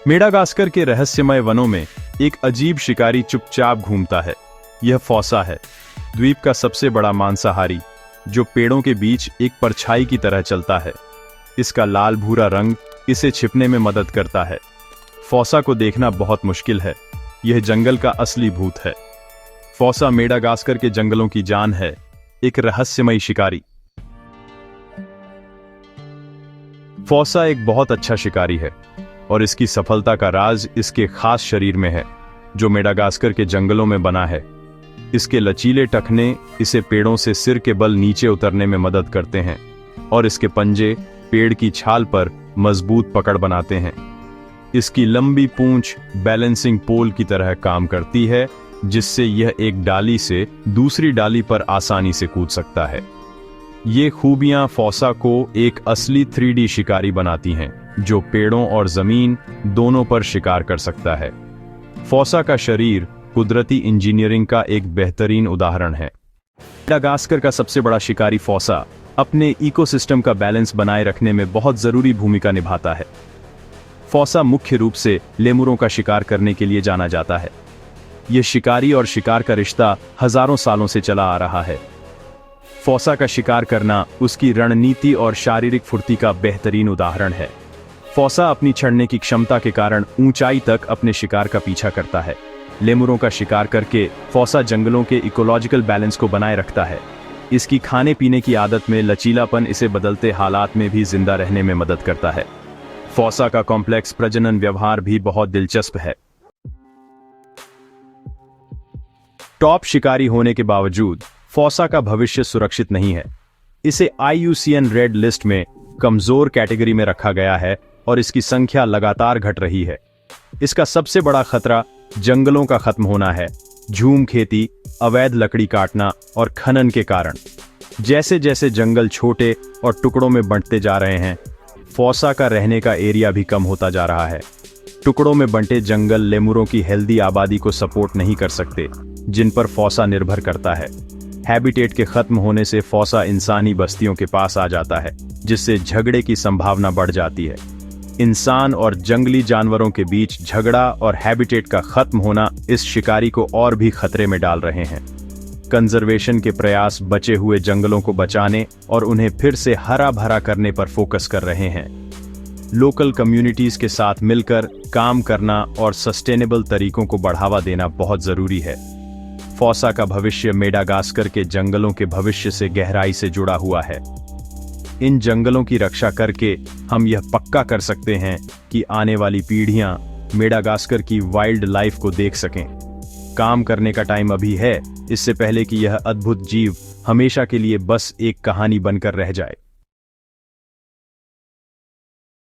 Madagascar के रहस्यमय वनों में एक अजीब शिकारी चुपचाप घूमता है। यह फॉसा है, द्वीप का सबसे बड़ा मांसाहारी, जो पेड़ों के बीच एक परछाई की तरह चलता है। इसका लाल भूरा रंग इसे छिपने में मदद करता है। फॉसा को देखना बहुत मुश्किल है, यह जंगल का असली भूत है। फॉसा मेडागास्कर के जंगलों की जान है, एक रहस्यमय शिकारी। फॉसा एक बहुत अच्छा शिकारी है और इसकी सफलता का राज इसके खास शरीर में है, जो मेडागास्कर के जंगलों में बना है। इसके लचीले टखने इसे पेड़ों से सिर के बल नीचे उतरने में मदद करते हैं और इसके पंजे पेड़ की छाल पर मजबूत पकड़ बनाते हैं। इसकी लंबी पूंछ बैलेंसिंग पोल की तरह काम करती है, जिससे यह एक डाली से दूसरी डाली पर आसानी से कूद सकता है। ये खूबियां फॉसा को एक असली 3D शिकारी बनाती हैं, जो पेड़ों और जमीन दोनों पर शिकार कर सकता है। फॉसा का शरीर कुदरती इंजीनियरिंग का एक बेहतरीन उदाहरण है। मेडागास्कर का सबसे बड़ा शिकारी फॉसा अपने इकोसिस्टम का बैलेंस बनाए रखने में बहुत जरूरी भूमिका निभाता है। फॉसा मुख्य रूप से लेमुरों का शिकार करने के लिए जाना जाता है। यह शिकारी और शिकार का रिश्ता हजारों सालों से चला आ रहा है। फॉसा का शिकार करना उसकी रणनीति और शारीरिक फुर्ती का बेहतरीन उदाहरण है। फॉसा अपनी चढ़ने की क्षमता के कारण ऊंचाई तक अपने शिकार का पीछा करता है। लेमुरों का शिकार करके फॉसा जंगलों के इकोलॉजिकल बैलेंस को बनाए रखता है। इसकी खाने पीने की आदत में लचीलापन इसे बदलते हालात में भी जिंदा रहने में मदद करता है। फॉसा का कॉम्प्लेक्स प्रजनन व्यवहार भी बहुत दिलचस्प है। टॉप शिकारी होने के बावजूद फॉसा का भविष्य सुरक्षित नहीं है। इसे IUCN रेड लिस्ट में कमजोर कैटेगरी में रखा गया है और इसकी संख्या लगातार घट रही है। इसका सबसे बड़ा खतरा जंगलों का खत्म होना है, झूम खेती, अवैध लकड़ी काटना और खनन के कारण। जैसे जैसे जंगल छोटे और टुकड़ों में बंटते जा रहे हैं, फॉसा का रहने का एरिया भी कम होता जा रहा है। टुकड़ों में बंटे जंगल लेमुरों की हेल्दी आबादी को सपोर्ट नहीं कर सकते, जिन पर फॉसा निर्भर करता है। हैबिटेट के खत्म होने से फॉसा इंसानी बस्तियों के पास आ जाता है, जिससे झगड़े की संभावना बढ़ जाती है। इंसान और जंगली जानवरों के बीच झगड़ा और हैबिटेट का खत्म होना इस शिकारी को और भी खतरे में डाल रहे हैं। कंजर्वेशन के प्रयास बचे हुए जंगलों को बचाने और उन्हें फिर से हरा भरा करने पर फोकस कर रहे हैं। लोकल कम्युनिटीज के साथ मिलकर काम करना और सस्टेनेबल तरीकों को बढ़ावा देना बहुत जरूरी है। फॉसा का भविष्य मेडागास्कर के जंगलों के भविष्य से गहराई से जुड़ा हुआ है। इन जंगलों की रक्षा करके हम यह पक्का कर सकते हैं कि आने वाली पीढ़ियां मेडागास्कर की वाइल्ड लाइफ को देख सकें। काम करने का टाइम अभी है, इससे पहले कि यह अद्भुत जीव हमेशा के लिए बस एक कहानी बनकर रह जाए।